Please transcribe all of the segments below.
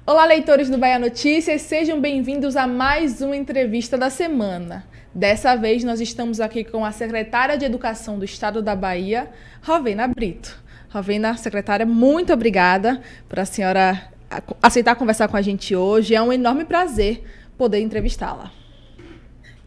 Olá, leitores do Bahia Notícias, sejam bem-vindos a mais uma entrevista da semana. Dessa vez, nós estamos aqui com a secretária de Educação do Estado da Bahia, Rovena Brito. Rovena, secretária, muito obrigada por a senhora aceitar conversar com a gente hoje. É um enorme prazer poder entrevistá-la.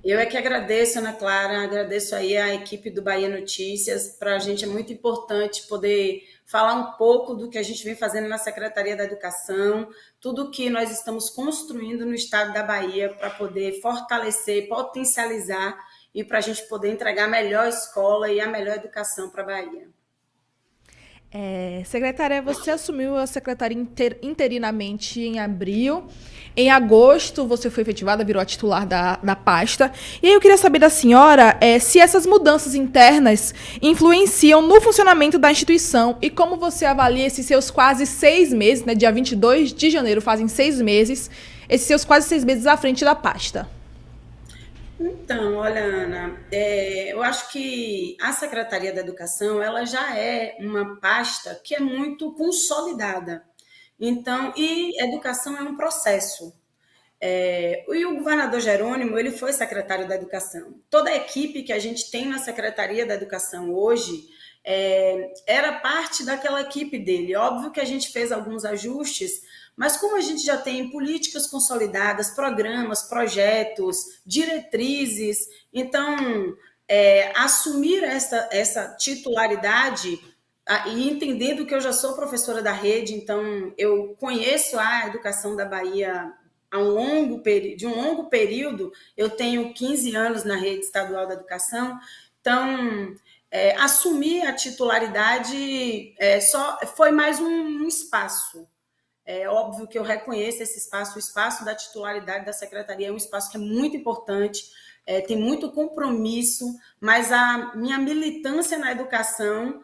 Eu é que agradeço, Ana Clara, agradeço aí a equipe do Bahia Notícias. Para a gente é muito importante poder falar um pouco do que a gente vem fazendo na Secretaria da Educação, tudo que nós estamos construindo no estado da Bahia para poder fortalecer, potencializar e para a gente poder entregar a melhor escola e a melhor educação para a Bahia. Secretária, você assumiu a secretaria interinamente em abril. Em agosto, você foi efetivada, virou a titular da pasta. E aí eu queria saber da senhora se essas mudanças internas influenciam no funcionamento da instituição e como você avalia esses seus quase 6 meses, né? Dia 22 de janeiro fazem 6 meses, esses seus quase 6 meses à frente da pasta. Então, olha, Ana, eu acho que a Secretaria da Educação ela já é uma pasta que é muito consolidada. Então, e educação é um processo. E o governador Jerônimo, ele foi secretário da Educação. Toda a equipe que a gente tem na Secretaria da Educação hoje era parte daquela equipe dele. Óbvio que a gente fez alguns ajustes, mas como a gente já tem políticas consolidadas, programas, projetos, diretrizes, então assumir essa titularidade e entendendo que eu já sou professora da rede, então eu conheço a educação da Bahia de um longo período, eu tenho 15 anos na rede estadual da educação, então assumir a titularidade só foi mais um espaço. É óbvio que eu reconheço esse espaço, o espaço da titularidade da secretaria é um espaço que é muito importante, tem muito compromisso, mas a minha militância na educação,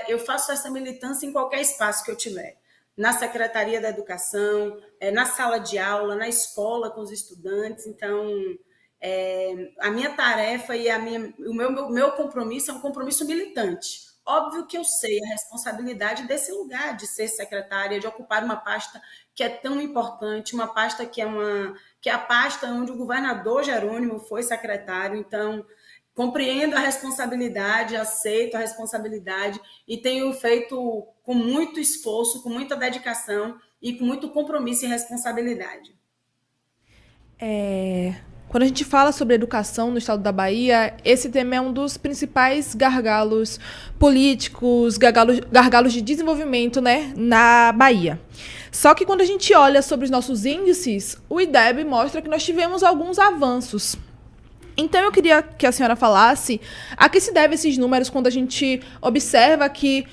eu faço essa militância em qualquer espaço que eu tiver. Na Secretaria da Educação, na sala de aula, na escola com os estudantes. Então, a minha tarefa e o meu compromisso é um compromisso militante. Óbvio que eu sei a responsabilidade desse lugar, de ser secretária, de ocupar uma pasta que é tão importante, uma pasta que é a pasta onde o governador Jerônimo foi secretário. Então, compreendo a responsabilidade, aceito a responsabilidade e tenho feito com muito esforço, com muita dedicação e com muito compromisso e responsabilidade. Quando a gente fala sobre educação no estado da Bahia, esse tema é um dos principais gargalos políticos, gargalos de desenvolvimento, né, na Bahia. Só que quando a gente olha sobre os nossos índices, o IDEB mostra que nós tivemos alguns avanços. Então eu queria que a senhora falasse a que se deve esses números quando a gente observa que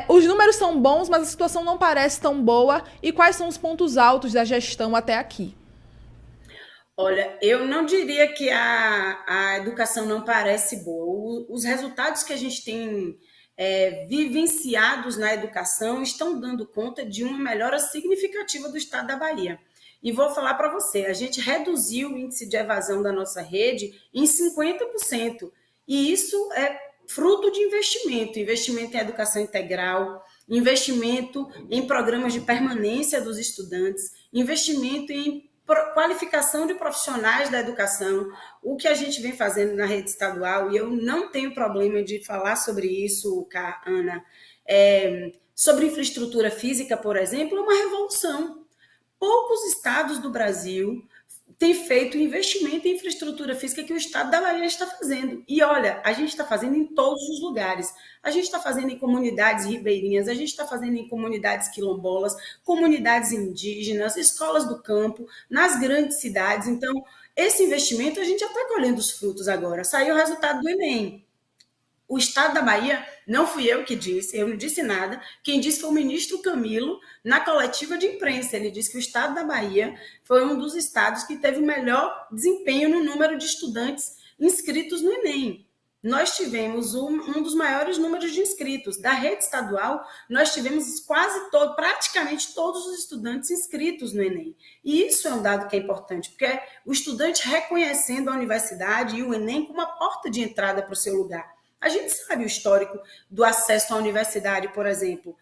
os números são bons, mas a situação não parece tão boa, e quais são os pontos altos da gestão até aqui. Olha, eu não diria que a educação não parece boa. Os resultados que a gente tem vivenciados na educação estão dando conta de uma melhora significativa do estado da Bahia. E vou falar para você, a gente reduziu o índice de evasão da nossa rede em 50%. E isso é fruto de investimento em educação integral, investimento em programas de permanência dos estudantes, investimento em qualificação de profissionais da educação, o que a gente vem fazendo na rede estadual, e eu não tenho problema de falar sobre isso, Ana, sobre infraestrutura física, por exemplo, é uma revolução. Poucos estados do Brasil têm feito investimento em infraestrutura física que o estado da Bahia está fazendo. E olha, a gente está fazendo em todos os lugares. A gente está fazendo em comunidades ribeirinhas, a gente está fazendo em comunidades quilombolas, comunidades indígenas, escolas do campo, nas grandes cidades. Então, esse investimento a gente já está colhendo os frutos agora. Saiu o resultado do Enem. O estado da Bahia, não fui eu que disse, eu não disse nada. Quem disse foi o ministro Camilo, na coletiva de imprensa. Ele disse que o estado da Bahia foi um dos estados que teve o melhor desempenho no número de estudantes inscritos no Enem. Nós tivemos um dos maiores números de inscritos. Da rede estadual, nós tivemos praticamente todos os estudantes inscritos no Enem. E isso é um dado que é importante, porque é o estudante reconhecendo a universidade e o Enem como uma porta de entrada para o seu lugar. A gente sabe o histórico do acesso à universidade, por exemplo,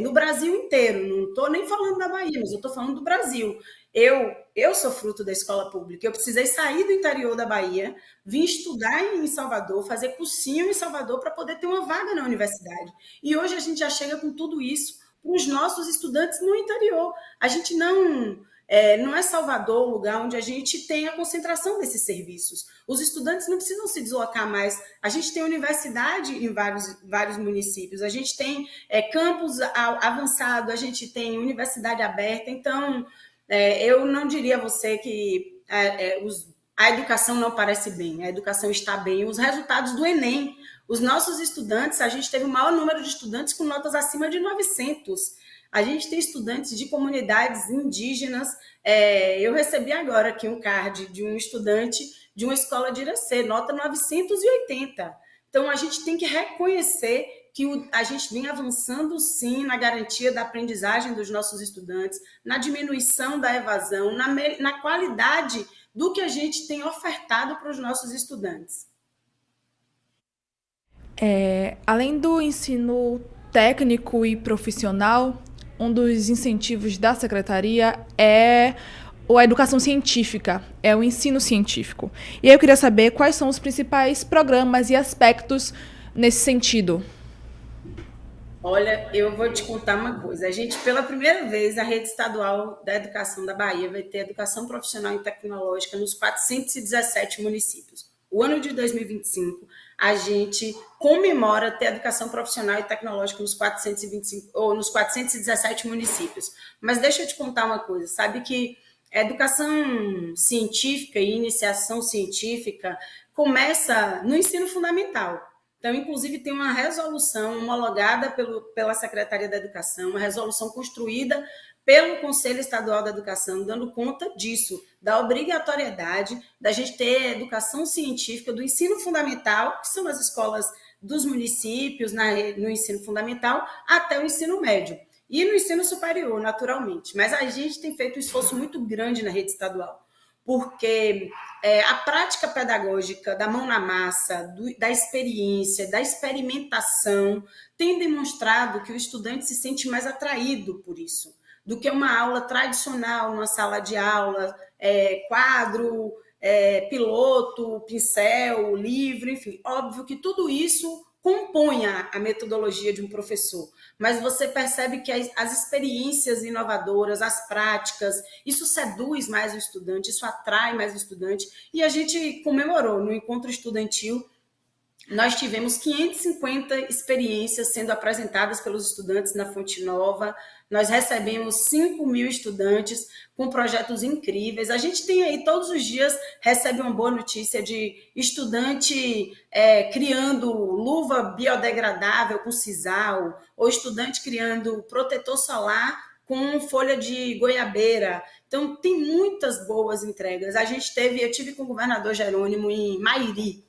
no Brasil inteiro. Não estou nem falando da Bahia, mas eu estou falando do Brasil. Eu sou fruto da escola pública. Eu precisei sair do interior da Bahia, vim estudar em Salvador, fazer cursinho em Salvador para poder ter uma vaga na universidade. E hoje a gente já chega com tudo isso para os nossos estudantes no interior. A gente não é Salvador o lugar onde a gente tem a concentração desses serviços. Os estudantes não precisam se deslocar mais. A gente tem universidade em vários municípios, a gente tem campus avançado, a gente tem universidade aberta. Então, eu não diria a você que a educação não parece bem, a educação está bem. Os resultados do Enem, os nossos estudantes, a gente teve o maior número de estudantes com notas acima de 900. A gente tem estudantes de comunidades indígenas. Eu recebi agora aqui um card de um estudante de uma escola de Iracê, nota 980. Então, a gente tem que reconhecer que a gente vem avançando, sim, na garantia da aprendizagem dos nossos estudantes, na diminuição da evasão, na qualidade do que a gente tem ofertado para os nossos estudantes. Além do ensino técnico e profissional, um dos incentivos da secretaria é a educação científica, é o ensino científico. E aí eu queria saber quais são os principais programas e aspectos nesse sentido. Olha, eu vou te contar uma coisa. A gente, pela primeira vez, a rede estadual da educação da Bahia vai ter educação profissional e tecnológica nos 417 municípios. O ano de 2025, a gente comemora ter educação profissional e tecnológica nos 417 municípios. Mas deixa eu te contar uma coisa. Sabe que a educação científica e iniciação científica começa no ensino fundamental. Então, inclusive, tem uma resolução homologada pela Secretaria da Educação, uma resolução construída pelo Conselho Estadual da Educação, dando conta disso, da obrigatoriedade da gente ter educação científica do ensino fundamental, que são as escolas dos municípios, no ensino fundamental, até o ensino médio. E no ensino superior, naturalmente. Mas a gente tem feito um esforço muito grande na rede estadual, porque a prática pedagógica da mão na massa, da experiência, da experimentação, tem demonstrado que o estudante se sente mais atraído por isso, do que uma aula tradicional, numa sala de aula, quadro, piloto, pincel, livro, enfim. Óbvio que tudo isso compõe a metodologia de um professor, mas você percebe que as experiências inovadoras, as práticas, isso seduz mais o estudante, isso atrai mais o estudante, e a gente comemorou no encontro estudantil. Nós tivemos 550 experiências sendo apresentadas pelos estudantes na Fonte Nova. Nós recebemos 5.000 estudantes com projetos incríveis. A gente tem aí, todos os dias, recebe uma boa notícia de estudante criando luva biodegradável com sisal, ou estudante criando protetor solar com folha de goiabeira. Então, tem muitas boas entregas. Eu tive com o governador Jerônimo em Mairi.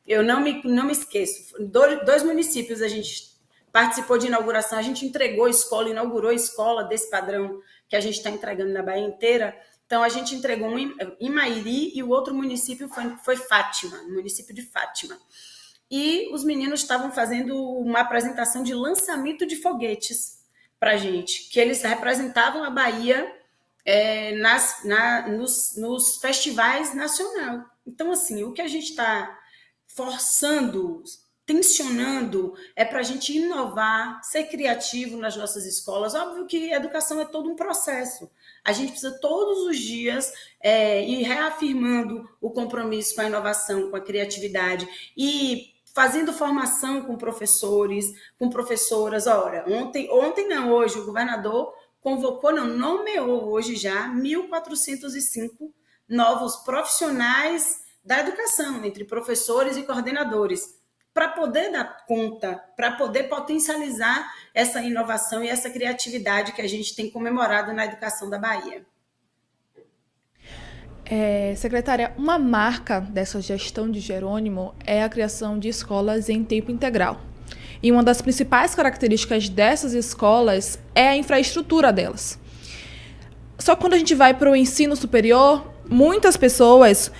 Eu não me esqueço. 2 municípios a gente participou de inauguração, a gente inaugurou a escola desse padrão que a gente está entregando na Bahia inteira. Então, a gente entregou um em Mairi e o outro município foi Fátima, no município de Fátima. E os meninos estavam fazendo uma apresentação de lançamento de foguetes para a gente, que eles representavam a Bahia nos festivais nacionais. Então, assim, o que a gente está forçando, tensionando, é para a gente inovar, ser criativo nas nossas escolas. Óbvio que a educação é todo um processo. A gente precisa todos os dias ir reafirmando o compromisso com a inovação, com a criatividade e fazendo formação com professores, com professoras. Ora, hoje, o governador nomeou hoje já 1.405 novos profissionais da educação, entre professores e coordenadores, para poder dar conta, para poder potencializar essa inovação e essa criatividade que a gente tem comemorado na educação da Bahia. Secretária, uma marca dessa gestão de Jerônimo é a criação de escolas em tempo integral. E uma das principais características dessas escolas é a infraestrutura delas. Só que quando a gente vai para o ensino superior, muitas pessoas,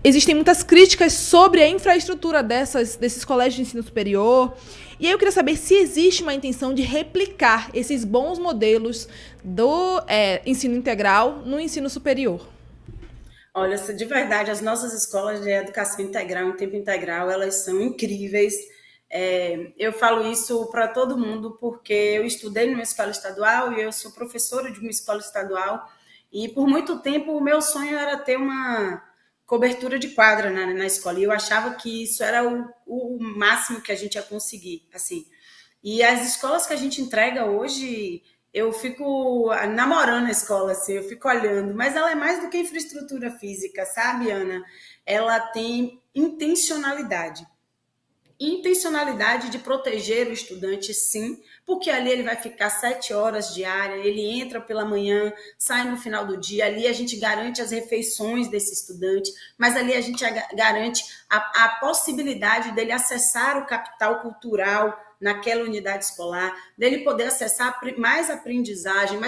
existem muitas críticas sobre a infraestrutura desses colégios de ensino superior. E aí eu queria saber se existe uma intenção de replicar esses bons modelos do ensino integral no ensino superior. Olha, de verdade, as nossas escolas de educação integral, em tempo integral, elas são incríveis. Eu falo isso para todo mundo porque eu estudei numa escola estadual e eu sou professora de uma escola estadual e por muito tempo o meu sonho era ter uma cobertura de quadra na escola e eu achava que isso era o máximo que a gente ia conseguir, assim. E as escolas que a gente entrega hoje, eu fico namorando a escola, assim, eu fico olhando, mas ela é mais do que infraestrutura física, sabe, Ana? Ela tem intencionalidade. Intencionalidade de proteger o estudante, sim, porque ali ele vai ficar 7 horas diária, ele entra pela manhã, sai no final do dia, ali a gente garante as refeições desse estudante, mas ali a gente garante a possibilidade dele acessar o capital cultural naquela unidade escolar, dele poder acessar mais aprendizagem,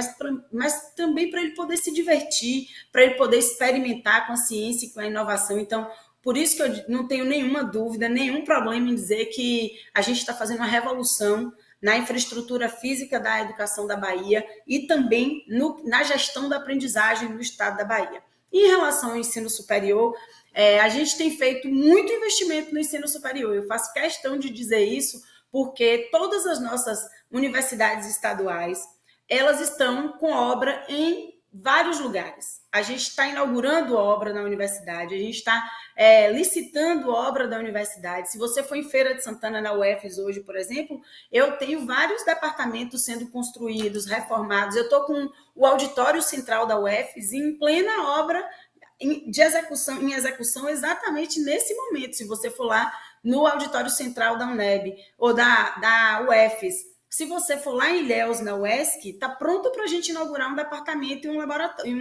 mas também para ele poder se divertir, para ele poder experimentar com a ciência e com a inovação. Então, por isso que eu não tenho nenhuma dúvida, nenhum problema em dizer que a gente está fazendo uma revolução na infraestrutura física da educação da Bahia e também na gestão da aprendizagem no estado da Bahia. Em relação ao ensino superior, a gente tem feito muito investimento no ensino superior. Eu faço questão de dizer isso porque todas as nossas universidades estaduais, elas estão com obra em vários lugares. A gente está inaugurando obra na universidade, a gente está licitando obra da universidade. Se você for em Feira de Santana, na UFES hoje, por exemplo, eu tenho vários departamentos sendo construídos, reformados. Eu estou com o auditório central da UFES em plena obra em execução exatamente nesse momento. Se você for lá no auditório central da UNEB ou da UFES, se você for lá em Ilhéus, na UESC, está pronto para a gente inaugurar um departamento e um laboratório,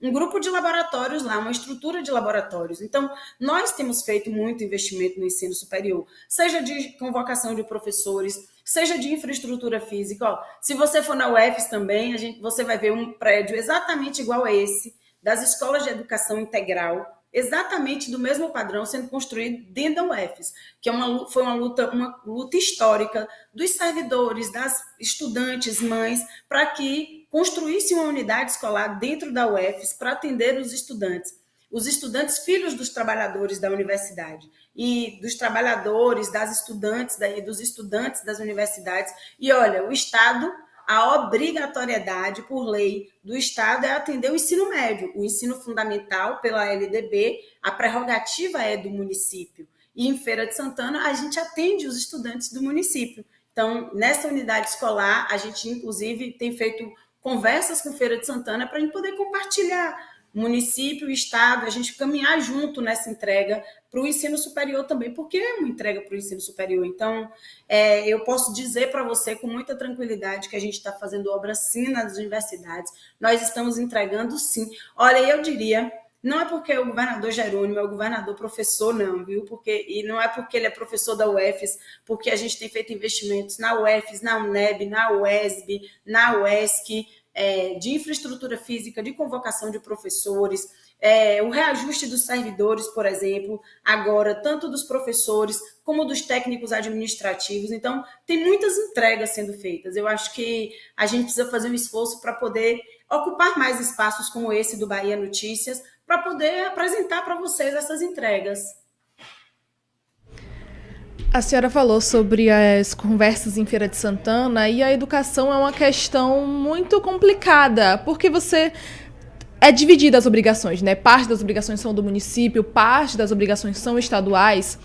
um grupo de laboratórios lá, uma estrutura de laboratórios. Então, nós temos feito muito investimento no ensino superior, seja de convocação de professores, seja de infraestrutura física. Ó, se você for na UFES também, você vai ver um prédio exatamente igual a esse, das escolas de educação integral, exatamente do mesmo padrão sendo construído dentro da UFES, que foi uma luta histórica dos servidores, das estudantes, mães, para que construísse uma unidade escolar dentro da UFES para atender os estudantes filhos dos trabalhadores da universidade e dos trabalhadores, das estudantes e dos estudantes das universidades. E olha, o Estado, a obrigatoriedade por lei do Estado é atender o ensino médio, o ensino fundamental pela LDB, a prerrogativa é do município. E em Feira de Santana, a gente atende os estudantes do município. Então, nessa unidade escolar, a gente, inclusive, tem feito conversas com Feira de Santana para a gente poder compartilhar município, estado, a gente caminhar junto nessa entrega para o ensino superior também, porque é uma entrega para o ensino superior. Então, eu posso dizer para você com muita tranquilidade que a gente está fazendo obra sim nas universidades, nós estamos entregando sim. Olha, eu diria, não é porque o governador Jerônimo é o governador professor, não, viu? E não é porque ele é professor da UFES, porque a gente tem feito investimentos na UFES, na UNEB, na UESB, na UESC, de infraestrutura física, de convocação de professores, o reajuste dos servidores, por exemplo, agora, tanto dos professores como dos técnicos administrativos. Então, tem muitas entregas sendo feitas. Eu acho que a gente precisa fazer um esforço para poder ocupar mais espaços como esse do Bahia Notícias, para poder apresentar para vocês essas entregas. A senhora falou sobre as conversas em Feira de Santana e a educação é uma questão muito complicada, porque você é dividida as obrigações, né? Parte das obrigações são do município, parte das obrigações são estaduais.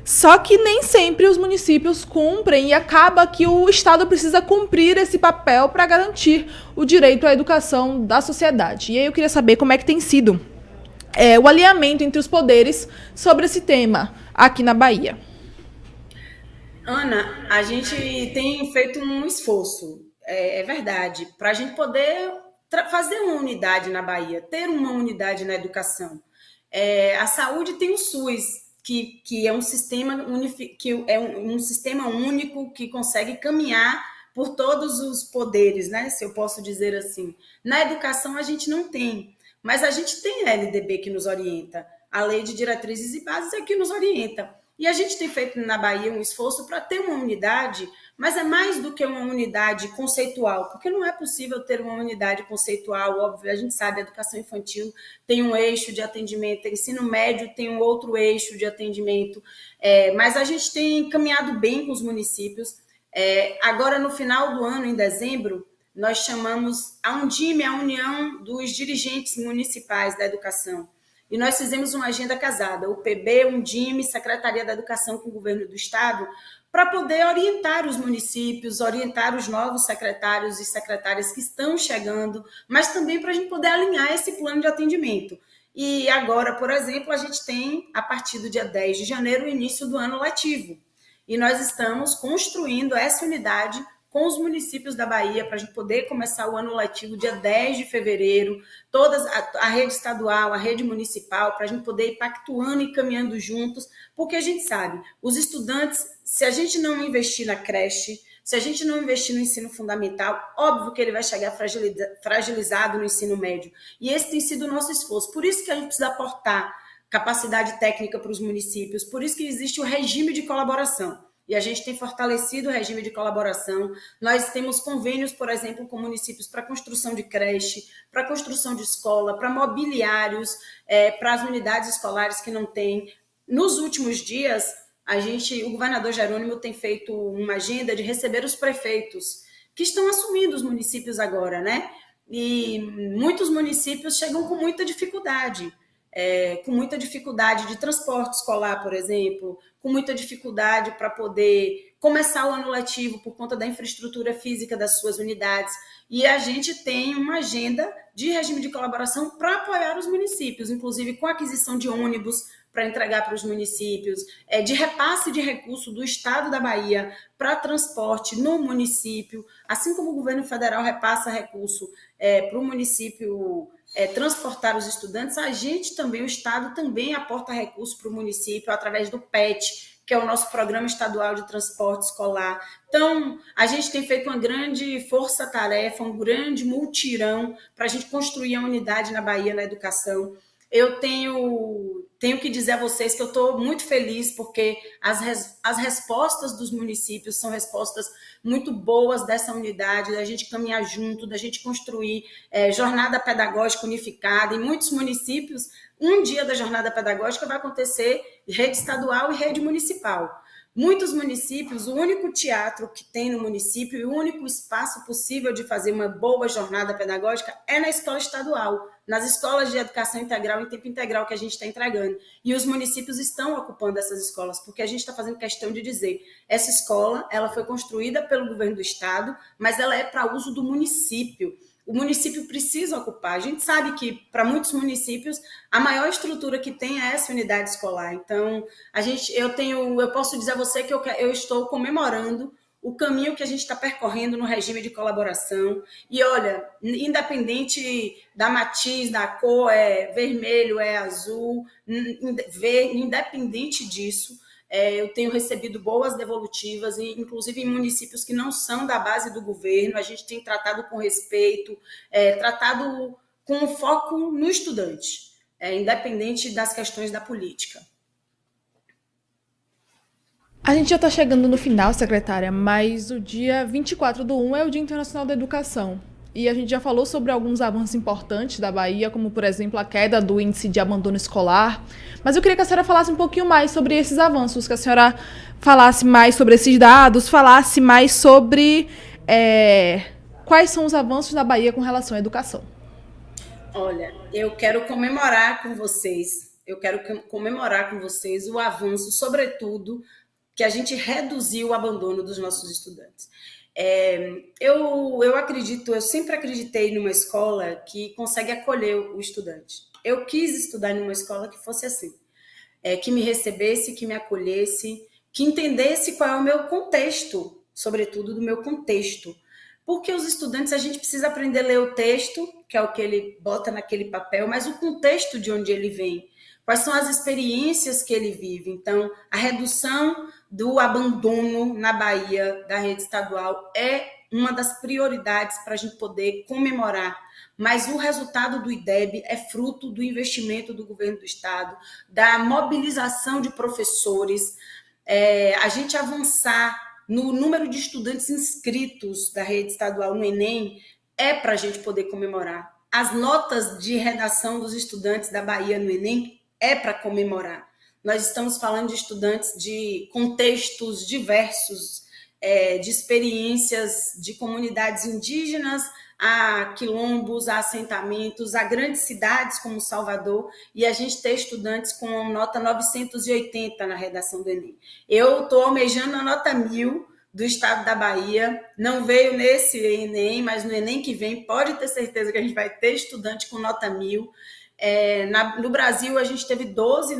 Só que nem sempre os municípios cumprem e acaba que o Estado precisa cumprir esse papel para garantir o direito à educação da sociedade. E aí eu queria saber como é que tem sido o alinhamento entre os poderes sobre esse tema aqui na Bahia. Ana, a gente tem feito um esforço, é verdade, para a gente poder fazer uma unidade na Bahia, ter uma unidade na educação. A saúde tem o SUS, que é um sistema um sistema único que consegue caminhar por todos os poderes, né? Se eu posso dizer assim. Na educação a gente não tem. mas a gente tem a LDB que nos orienta, a Lei de Diretrizes e Bases é que nos orienta. E a gente tem feito na Bahia um esforço para ter uma unidade, mas é mais do que uma unidade conceitual, porque não é possível ter uma unidade conceitual, óbvio, a gente sabe, a educação infantil tem um eixo de atendimento, o ensino médio tem um outro eixo de atendimento, mas a gente tem caminhado bem com os municípios. Agora, no final do ano, em dezembro, nós chamamos a Undime, a União dos Dirigentes Municipais da Educação. E nós fizemos uma agenda casada, o PB, Undime, Secretaria da Educação com o Governo do Estado, para poder orientar os municípios, orientar os novos secretários e secretárias que estão chegando, mas também para a gente poder alinhar esse plano de atendimento. E agora, por exemplo, a gente tem, a partir do dia 10 de janeiro, o início do ano letivo. E nós estamos construindo essa unidade com os municípios da Bahia, para a gente poder começar o ano letivo dia 10 de fevereiro, todas a rede estadual, a rede municipal, para a gente poder ir pactuando e caminhando juntos, porque a gente sabe, os estudantes, se a gente não investir na creche, se a gente não investir no ensino fundamental, óbvio que ele vai chegar fragilizado no ensino médio. E esse tem sido o nosso esforço. Por isso que a gente precisa aportar capacidade técnica para os municípios, por isso que existe o regime de colaboração. E a gente tem fortalecido o regime de colaboração. Nós temos convênios, por exemplo, com municípios para construção de creche, para construção de escola, para mobiliários, para as unidades escolares que não têm. Nos últimos dias, o governador Jerônimo tem feito uma agenda de receber os prefeitos, que estão assumindo os municípios agora, né? E muitos municípios chegam com muita dificuldade. Com muita dificuldade de transporte escolar, por exemplo, com muita dificuldade para poder começar o ano letivo por conta da infraestrutura física das suas unidades. E a gente tem uma agenda de regime de colaboração para apoiar os municípios, inclusive com aquisição de ônibus para entregar para os municípios, de repasse de recurso do Estado da Bahia para transporte no município, assim como o governo federal repassa recurso para o município transportar os estudantes, a gente também, o Estado também aporta recursos para o município através do PET, que é o nosso Programa Estadual de Transporte Escolar. Então, a gente tem feito uma grande força-tarefa, um grande multirão para a gente construir a unidade na Bahia na educação. Eu tenho que dizer a vocês que eu estou muito feliz porque as respostas dos municípios são respostas muito boas dessa unidade, da gente caminhar junto, da gente construir jornada pedagógica unificada. Em muitos municípios, um dia da jornada pedagógica vai acontecer rede estadual e rede municipal. Muitos municípios, o único teatro que tem no município e o único espaço possível de fazer uma boa jornada pedagógica é na escola estadual, nas escolas de educação integral e tempo integral que a gente está entregando. E os municípios estão ocupando essas escolas, porque a gente está fazendo questão de dizer, essa escola ela foi construída pelo governo do estado, mas ela é para uso do município. O município precisa ocupar. A gente sabe que, para muitos municípios, a maior estrutura que tem é essa unidade escolar. Então, eu posso dizer a você que eu estou comemorando o caminho que a gente está percorrendo no regime de colaboração. E, olha, independente da matiz, da cor, é vermelho, é azul, independente disso, eu tenho recebido boas devolutivas, inclusive em municípios que não são da base do governo, a gente tem tratado com respeito, tratado com foco no estudante, independente das questões da política. A gente já está chegando no final, secretária, mas o dia 24/1 é o Dia Internacional da Educação. E a gente já falou sobre alguns avanços importantes da Bahia, como, por exemplo, a queda do índice de abandono escolar. Mas eu queria que a senhora falasse um pouquinho mais sobre esses avanços, que a senhora falasse mais sobre esses dados, falasse mais sobre quais são os avanços da Bahia com relação à educação. Olha, eu quero comemorar com vocês o avanço, sobretudo, que a gente reduziu o abandono dos nossos estudantes. Eu sempre acreditei numa escola que consegue acolher o estudante. Eu quis estudar numa escola que fosse assim, que me recebesse, que me acolhesse, que entendesse qual é o meu contexto, sobretudo do meu contexto. Porque os estudantes, a gente precisa aprender a ler o texto, que é o que ele bota naquele papel, mas o contexto de onde ele vem. Quais são as experiências que ele vive? Então, a redução do abandono na Bahia da rede estadual é uma das prioridades para a gente poder comemorar. Mas o resultado do IDEB é fruto do investimento do governo do Estado, da mobilização de professores, a gente avançar no número de estudantes inscritos da rede estadual no Enem é para a gente poder comemorar. As notas de redação dos estudantes da Bahia no Enem é para comemorar. Nós estamos falando de estudantes de contextos diversos, de experiências de comunidades indígenas, a quilombos, a assentamentos, a grandes cidades como Salvador, e a gente ter estudantes com nota 980 na redação do Enem. Eu estou almejando a nota 1000 do estado da Bahia, não veio nesse Enem, mas no Enem que vem pode ter certeza que a gente vai ter estudante com nota 1000. No Brasil, a gente teve 12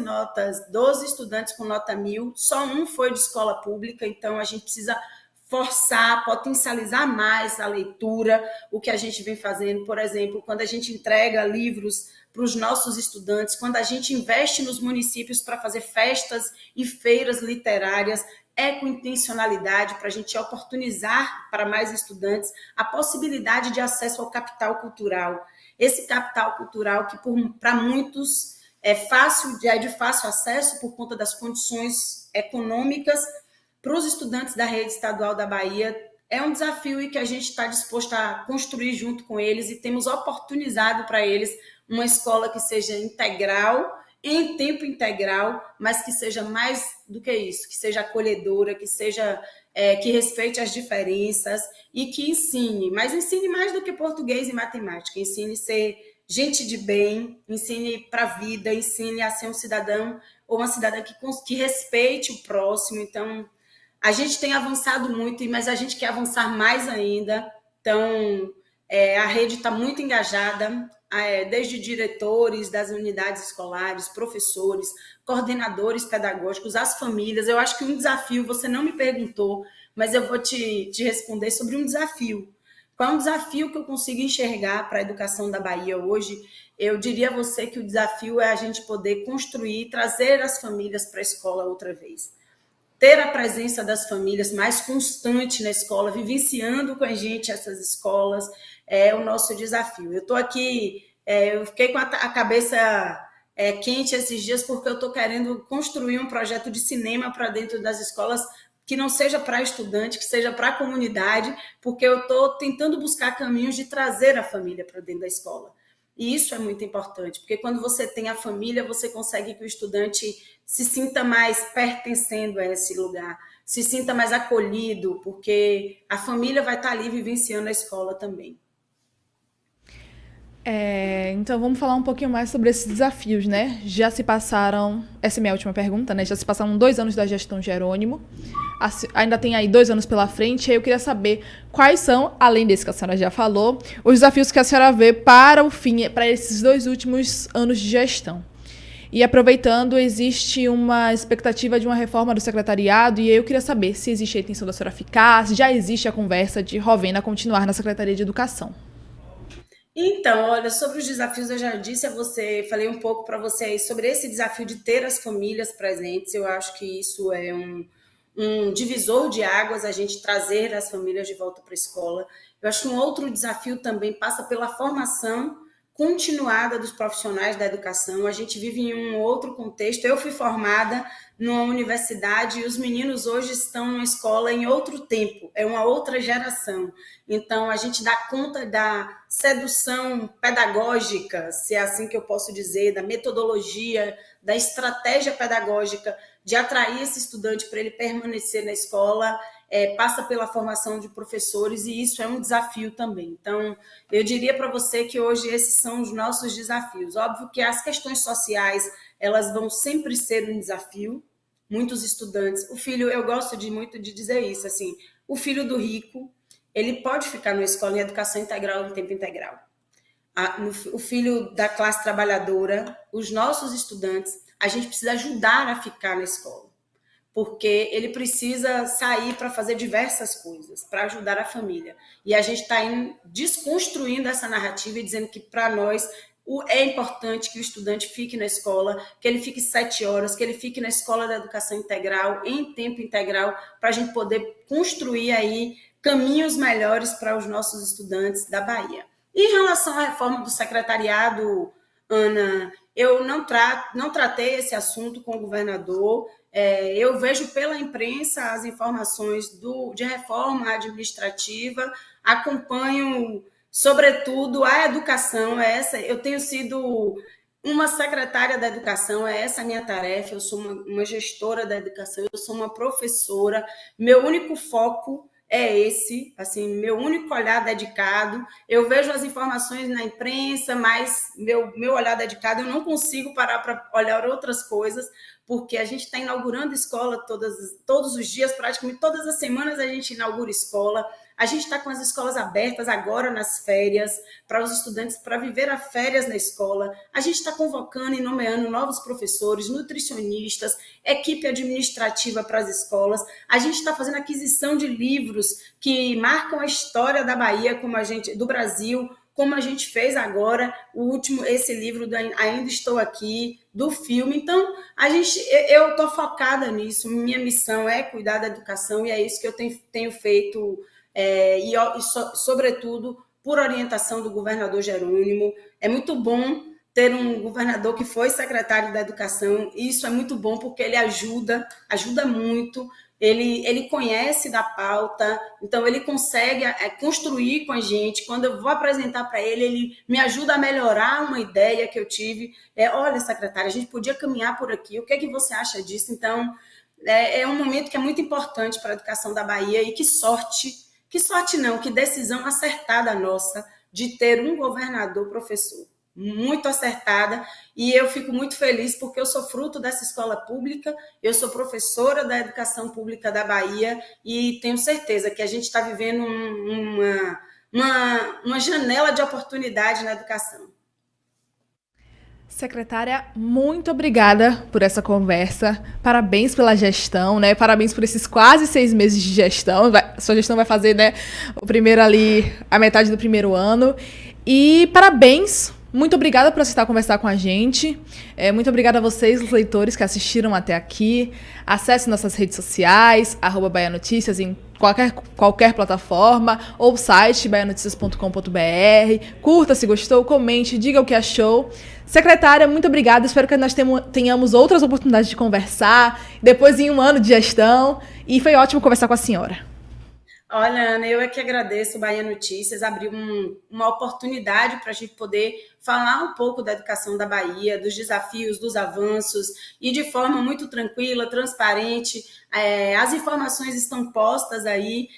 estudantes com nota 1000, só um foi de escola pública, então a gente precisa forçar, potencializar mais a leitura, o que a gente vem fazendo, por exemplo, quando a gente entrega livros para os nossos estudantes, quando a gente investe nos municípios para fazer festas e feiras literárias, é com intencionalidade para a gente oportunizar para mais estudantes a possibilidade de acesso ao capital cultural. Esse capital cultural que para muitos é de fácil acesso por conta das condições econômicas. Para os estudantes da rede estadual da Bahia, é um desafio e que a gente está disposto a construir junto com eles, e temos oportunizado para eles uma escola que seja integral, em tempo integral, mas que seja mais do que isso, que seja acolhedora, que respeite as diferenças e que ensine, mas ensine mais do que português e matemática, ensine a ser gente de bem, ensine para a vida, ensine a ser um cidadão ou uma cidadã que respeite o próximo. Então, a gente tem avançado muito, mas a gente quer avançar mais ainda. Então, a rede está muito engajada, desde diretores das unidades escolares, professores, coordenadores pedagógicos, as famílias. Eu acho que um desafio, você não me perguntou, mas eu vou te responder sobre um desafio. Qual é um desafio que eu consigo enxergar para a educação da Bahia hoje? Eu diria a você que o desafio é a gente poder construir, trazer as famílias para a escola outra vez. Ter a presença das famílias mais constante na escola, vivenciando com a gente essas escolas, é o nosso desafio. Eu estou aqui, eu fiquei com a cabeça quente esses dias, porque eu estou querendo construir um projeto de cinema para dentro das escolas, que não seja para estudante, que seja para a comunidade, porque eu estou tentando buscar caminhos de trazer a família para dentro da escola. E isso é muito importante, porque quando você tem a família, você consegue que o estudante se sinta mais pertencendo a esse lugar, se sinta mais acolhido, porque a família vai estar ali vivenciando a escola também. Então vamos falar um pouquinho mais sobre esses desafios, né? Já se passaram, essa é a minha última pergunta, né? Já se passaram 2 anos da gestão Jerônimo, ainda tem aí 2 anos pela frente, e aí eu queria saber quais são, além desse que a senhora já falou, os desafios que a senhora vê para esses 2 últimos anos de gestão. E aproveitando, existe uma expectativa de uma reforma do secretariado, e aí eu queria saber se existe a intenção da senhora ficar, se já existe a conversa de Rovena continuar na Secretaria de Educação. Então, olha, sobre os desafios, eu já disse a você, falei um pouco para você aí sobre esse desafio de ter as famílias presentes. Eu acho que isso é um divisor de águas, a gente trazer as famílias de volta para a escola. Eu acho que um outro desafio também passa pela formação continuada dos profissionais da educação. A gente vive em um outro contexto. Eu fui formada numa universidade e os meninos hoje estão numa escola em outro tempo, é uma outra geração. Então, a gente dá conta da sedução pedagógica, se é assim que eu posso dizer, da metodologia, da estratégia pedagógica de atrair esse estudante para ele permanecer na escola, passa pela formação de professores, e isso é um desafio também. Então, eu diria para você que hoje esses são os nossos desafios. Óbvio que as questões sociais, elas vão sempre ser um desafio. Muitos estudantes, eu gosto muito de dizer isso, assim, o filho do rico, ele pode ficar numa escola em educação integral em tempo integral. O filho da classe trabalhadora, os nossos estudantes, a gente precisa ajudar a ficar na escola, porque ele precisa sair para fazer diversas coisas, para ajudar a família. E a gente está desconstruindo essa narrativa e dizendo que, para nós, é importante que o estudante fique na escola, que ele fique 7 horas, que ele fique na escola da educação integral, em tempo integral, para a gente poder construir aí caminhos melhores para os nossos estudantes da Bahia. Em relação à reforma do secretariado, Ana, eu não tratei esse assunto com o governador. Eu vejo pela imprensa as informações de reforma administrativa, acompanho, sobretudo, a educação. Eu tenho sido uma secretária da educação, essa a minha tarefa. Eu sou uma gestora da educação, eu sou uma professora. Meu único foco é esse, assim, meu único olhar dedicado. Eu vejo as informações na imprensa, mas meu olhar dedicado, eu não consigo parar para olhar outras coisas, porque a gente está inaugurando escola todos os dias, praticamente todas as semanas a gente inaugura escola. A gente está com as escolas abertas agora nas férias, para os estudantes, para viver as férias na escola. A gente está convocando e nomeando novos professores, nutricionistas, equipe administrativa para as escolas. A gente está fazendo aquisição de livros que marcam a história da Bahia, do Brasil, como a gente fez agora, esse livro do Ainda Estou Aqui, do filme. Então, eu estou focada nisso. Minha missão é cuidar da educação e é isso que eu tenho feito, sobretudo, por orientação do governador Jerônimo. É muito bom ter um governador que foi secretário da Educação. Isso é muito bom porque ele ajuda muito. Ele conhece da pauta, então ele consegue construir com a gente. Quando eu vou apresentar para ele me ajuda a melhorar uma ideia que eu tive. Olha, secretária, a gente podia caminhar por aqui, o que é que você acha disso? Então, é um momento que é muito importante para a educação da Bahia, e que sorte não, que decisão acertada nossa de ter um governador professor. Muito acertada, e eu fico muito feliz porque eu sou fruto dessa escola pública, eu sou professora da educação pública da Bahia e tenho certeza que a gente está vivendo uma janela de oportunidade na educação. Secretária, muito obrigada por essa conversa. Parabéns pela gestão, né? Parabéns por esses quase 6 meses de gestão. Sua gestão vai fazer, né, a metade do primeiro ano. E parabéns. Muito obrigada por aceitar conversar com a gente. Muito obrigada a vocês, os leitores que assistiram até aqui. Acesse nossas redes sociais, @Bahia Notícias, em qualquer plataforma, ou site baianoticias.com.br. Curta se gostou, comente, diga o que achou. Secretária, muito obrigada. Espero que nós tenhamos outras oportunidades de conversar, depois em um ano de gestão. E foi ótimo conversar com a senhora. Olha, Ana, eu é que agradeço o Bahia Notícias, abriu uma oportunidade para a gente poder falar um pouco da educação da Bahia, dos desafios, dos avanços, e de forma muito tranquila, transparente. As informações estão postas aí,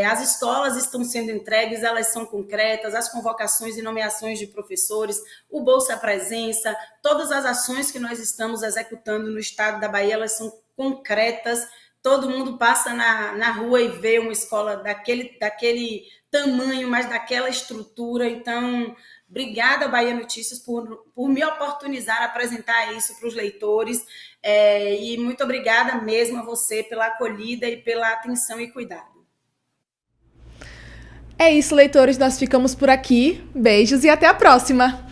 as escolas estão sendo entregues, elas são concretas, as convocações e nomeações de professores, o Bolsa Presença, todas as ações que nós estamos executando no estado da Bahia, elas são concretas. Todo mundo passa na rua e vê uma escola daquele tamanho, mas daquela estrutura. Então, obrigada, Bahia Notícias, por me oportunizar a apresentar isso para os leitores. E muito obrigada mesmo a você pela acolhida e pela atenção e cuidado. É isso, leitores. Nós ficamos por aqui. Beijos e até a próxima!